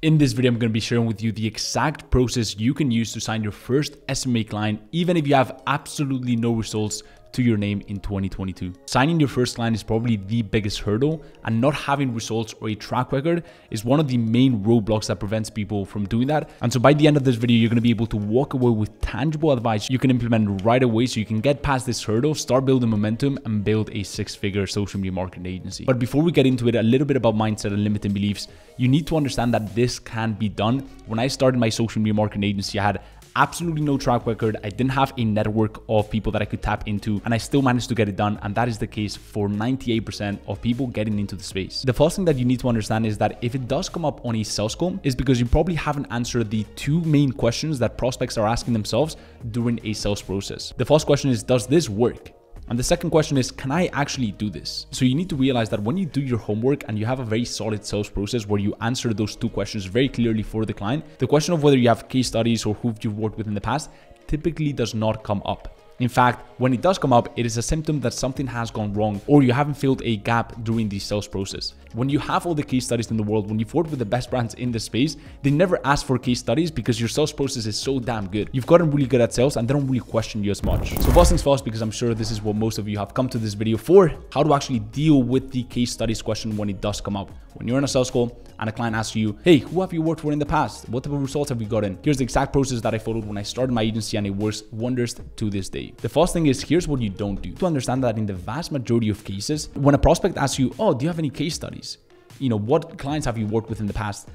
In this video, I'm going to be sharing with you the exact process you can use to sign your first SMMA client, even if you have absolutely no results to your name in 2022. Signing your first client is probably the biggest hurdle, and not having results or a track record is one of the main roadblocks that prevents people from doing that. And so by the end of this video, you're going to be able to walk away with tangible advice you can implement right away so you can get past this hurdle, start building momentum, and build a six-figure social media marketing agency. But before we get into it, a little bit about mindset and limiting beliefs. You need to understand that this can be done. When I started my social media marketing agency, I had absolutely no track record. I didn't have a network of people that I could tap into, and I still managed to get it done. And that is the case for 98% of people getting into the space. The first thing that you need to understand is that if it does come up on a sales call, is because you probably haven't answered the two main questions that prospects are asking themselves during a sales process. The first question is, does this work? And the second question is, can I actually do this? So you need to realize that when you do your homework and you have a very solid sales process where you answer those two questions very clearly for the client, the question of whether you have case studies or who you've worked with in the past typically does not come up. In fact, when it does come up, it is a symptom that something has gone wrong or you haven't filled a gap during the sales process. When you have all the case studies in the world, when you've worked with the best brands in the space, they never ask for case studies because your sales process is so damn good. You've gotten really good at sales and they don't really question you as much. So first things first, because I'm sure this is what most of you have come to this video for, how to actually deal with the case studies question when it does come up. When you're in a sales call and a client asks you, hey, who have you worked for in the past? What type of results have you gotten? Here's the exact process that I followed when I started my agency, and it works wonders to this day. The first thing is, here's what you don't do. To understand that in the vast majority of cases, when a prospect asks you, oh, do you have any case studies? You know, what clients have you worked with in the past?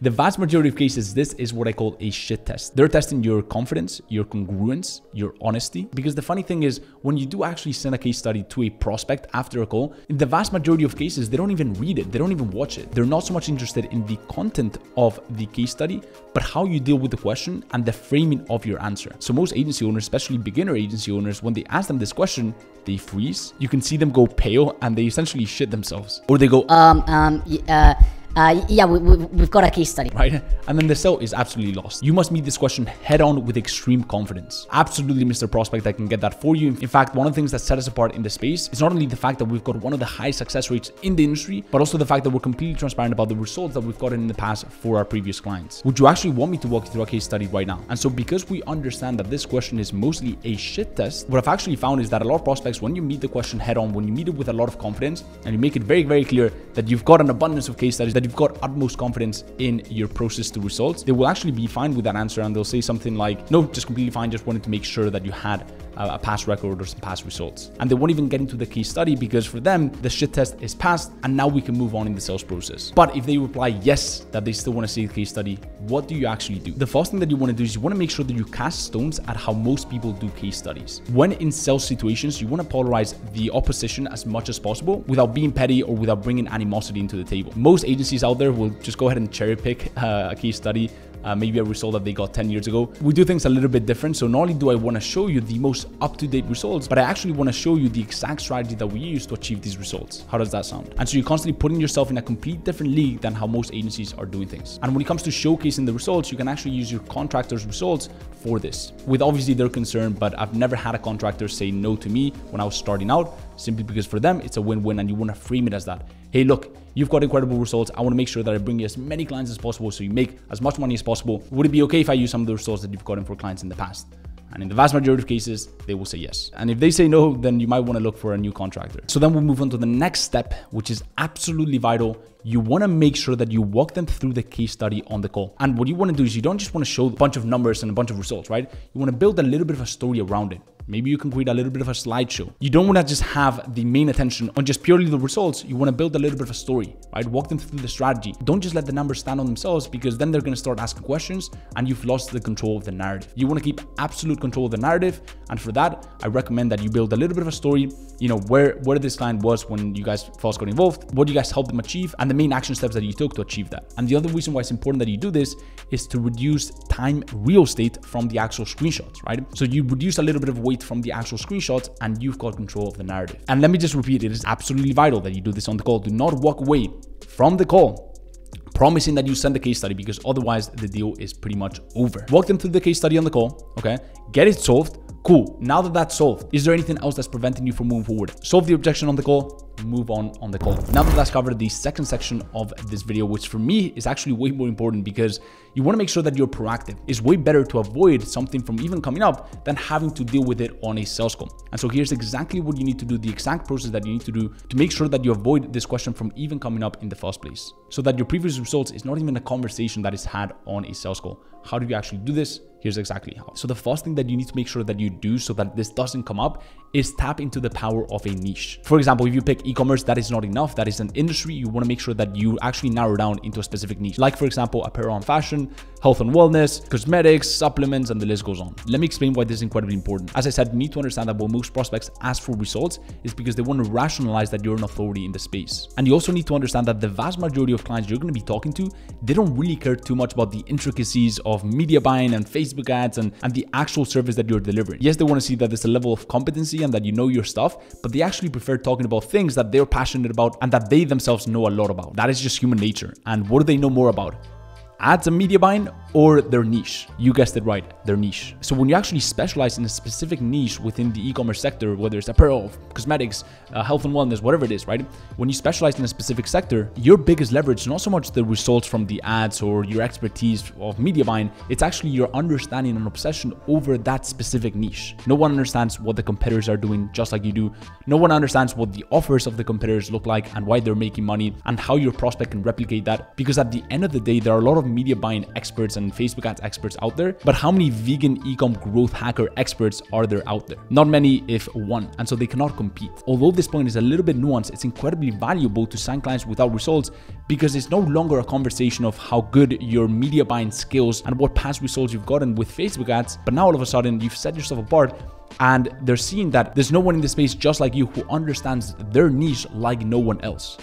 The vast majority of cases, this is what I call a shit test. They're testing your confidence, your congruence, your honesty. Because the funny thing is, when you do actually send a case study to a prospect after a call, in the vast majority of cases, they don't even read it. They don't even watch it. They're not so much interested in the content of the case study, but how you deal with the question and the framing of your answer. So most agency owners, especially beginner agency owners, when they ask them this question, they freeze. You can see them go pale and they essentially shit themselves. Or they go, yeah, we've got a case study. Right? And then the sale is absolutely lost. You must meet this question head on with extreme confidence. Absolutely, Mr. Prospect, I can get that for you. In fact, one of the things that set us apart in the space is not only the fact that we've got one of the highest success rates in the industry, but also the fact that we're completely transparent about the results that we've gotten in the past for our previous clients. Would you actually want me to walk you through a case study right now? And so because we understand that this question is mostly a shit test, what I've actually found is that a lot of prospects, when you meet the question head on, when you meet it with a lot of confidence, and you make it very, very clear that you've got an abundance of case studies, that you've got utmost confidence in your process to results, they will actually be fine with that answer, and they'll say something like, no, just completely fine, just wanted to make sure that you had a past record or some past results. And they won't even get into the case study because for them, the shit test is passed and now we can move on in the sales process. But if they reply yes, that they still want to see the case study, what do you actually do? The first thing that you want to do is you want to make sure that you cast stones at how most people do case studies. When in sales situations, you want to polarize the opposition as much as possible without being petty or without bringing animosity into the table. Most agencies out there will just go ahead and cherry pick a case study, maybe a result that they got 10 years ago. We do things a little bit different. So not only do I want to show you the most up-to-date results, but I actually want to show you the exact strategy that we use to achieve these results. How does that sound? And so you're constantly putting yourself in a complete different league than how most agencies are doing things. And when it comes to showcasing the results, you can actually use your contractor's results for this, with obviously their concern, but I've never had a contractor say no to me when I was starting out, simply because for them, it's a win-win, and you want to frame it as that. Hey, look, you've got incredible results. I want to make sure that I bring you as many clients as possible so you make as much money as possible. Would it be okay if I use some of the results that you've gotten for clients in the past? And in the vast majority of cases, they will say yes. And if they say no, then you might want to look for a new contractor. So then we'll move on to the next step, which is absolutely vital. You want to make sure that you walk them through the case study on the call. And what you want to do is you don't just want to show a bunch of numbers and a bunch of results, right? You want to build a little bit of a story around it. Maybe you can create a little bit of a slideshow. You don't want to just have the main attention on just purely the results. You want to build a little bit of a story, right? Walk them through the strategy. Don't just let the numbers stand on themselves, because then they're going to start asking questions and you've lost the control of the narrative. You want to keep absolute control of the narrative. And for that, I recommend that you build a little bit of a story, you know, where this client was when you guys first got involved, what you guys helped them achieve, and the main action steps that you took to achieve that. And the other reason why it's important that you do this is to reduce time real estate from the actual screenshots, right? So you reduce a little bit of weight from the actual screenshots and you've got control of the narrative. And let me just repeat, it is absolutely vital that you do this on the call. Do not walk away from the call promising that you send the case study, because otherwise the deal is pretty much over. Walk them through the case study on the call, okay? Get it solved. Cool. Now that that's solved, is there anything else that's preventing you from moving forward? Solve the objection on the call. move on the call. Now that that's covered the second section of this video, which for me is actually way more important because you want to make sure that you're proactive. It's way better to avoid something from even coming up than having to deal with it on a sales call. And so here's exactly what you need to do, the exact process that you need to do to make sure that you avoid this question from even coming up in the first place, so that your previous results is not even a conversation that is had on a sales call. How do you actually do this? Here's exactly how. So the first thing that you need to make sure that you do so that this doesn't come up is tap into the power of a niche. For example, if you pick e-commerce, that is not enough. That is an industry. You want to make sure that you actually narrow down into a specific niche. Like for example, apparel and fashion, health and wellness, cosmetics, supplements, and the list goes on. Let me explain why this is incredibly important. As I said, you need to understand that when most prospects ask for results is because they want to rationalize that you're an authority in the space. And you also need to understand that the vast majority of clients you're going to be talking to, they don't really care too much about the intricacies of media buying and Facebook ads and the actual service that you're delivering. Yes, they want to see that there's a level of competency and that you know your stuff, but they actually prefer talking about things that they're passionate about and that they themselves know a lot about. That is just human nature. And what do they know more about? Ads and media buying, or their niche? You guessed it right, their niche. So when you actually specialize in a specific niche within the e-commerce sector, whether it's apparel, cosmetics, health and wellness, whatever it is, right? When you specialize in a specific sector, your biggest leverage is not so much the results from the ads or your expertise of media buying, it's actually your understanding and obsession over that specific niche. No one understands what the competitors are doing just like you do. No one understands what the offers of the competitors look like and why they're making money and how your prospect can replicate that. Because at the end of the day, there are a lot of media buying experts and Facebook ads experts out there, but how many vegan e-com growth hacker experts are there out there? Not many, if one, and so they cannot compete. Although this point is a little bit nuanced, it's incredibly valuable to sign clients without results because it's no longer a conversation of how good your media buying skills and what past results you've gotten with Facebook ads, but now all of a sudden you've set yourself apart and they're seeing that there's no one in the space just like you who understands their niche like no one else.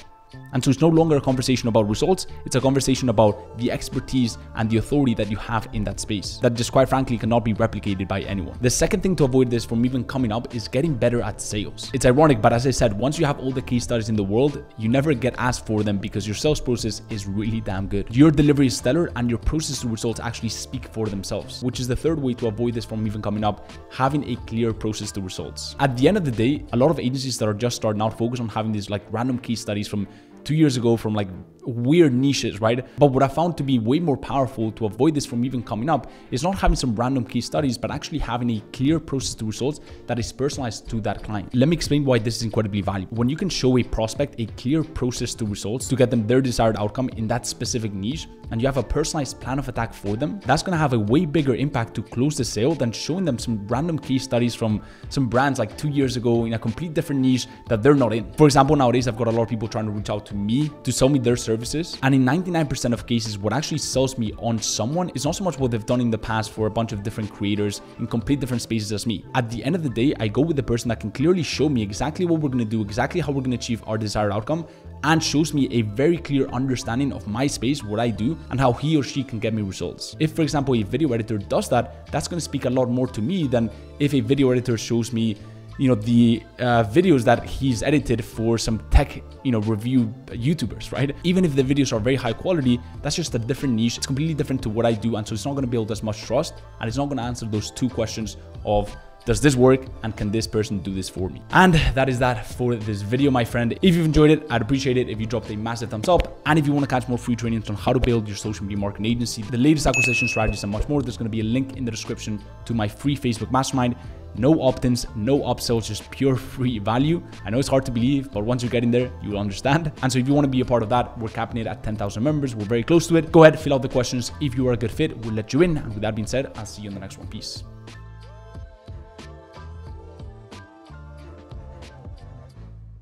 And so it's no longer a conversation about results, it's a conversation about the expertise and the authority that you have in that space that just quite frankly cannot be replicated by anyone. The second thing to avoid this from even coming up is getting better at sales. It's ironic, but as I said, once you have all the case studies in the world, you never get asked for them because your sales process is really damn good. Your delivery is stellar and your process to results actually speak for themselves, which is the third way to avoid this from even coming up, having a clear process to results. At the end of the day, a lot of agencies that are just starting out focus on having these like random case studies from 2 years ago from like weird niches, right? But what I found to be way more powerful to avoid this from even coming up is not having some random case studies, but actually having a clear process to results that is personalized to that client. Let me explain why this is incredibly valuable. When you can show a prospect a clear process to results to get them their desired outcome in that specific niche, and you have a personalized plan of attack for them, that's going to have a way bigger impact to close the sale than showing them some random case studies from some brands like 2 years ago in a complete different niche that they're not in. For example, nowadays I've got a lot of people trying to reach out to me to sell me their services, and in 99% of cases what actually sells me on someone is not so much what they've done in the past for a bunch of different creators in complete different spaces as me. At the end of the day, I go with the person that can clearly show me exactly what we're going to do, exactly how we're going to achieve our desired outcome, and shows me a very clear understanding of my space, what I do, and how he or she can get me results. If, for example, a video editor does that, that's going to speak a lot more to me than if a video editor shows me the videos that he's edited for some tech, review YouTubers, right? Even if the videos are very high quality, that's just a different niche. It's completely different to what I do. And so it's not going to build as much trust, and it's not going to answer those two questions of, does this work and can this person do this for me? And that is that for this video, my friend. If you've enjoyed it, I'd appreciate it if you dropped a massive thumbs up. And if you want to catch more free trainings on how to build your social media marketing agency, the latest acquisition strategies and much more, there's going to be a link in the description to my free Facebook mastermind. No opt-ins, no upsells, just pure free value. I know it's hard to believe, but once you get in there, you will understand. And so if you want to be a part of that, we're capping it at 10,000 members. We're very close to it. Go ahead, fill out the questions. If you are a good fit, we'll let you in. And with that being said, I'll see you in the next one. Peace.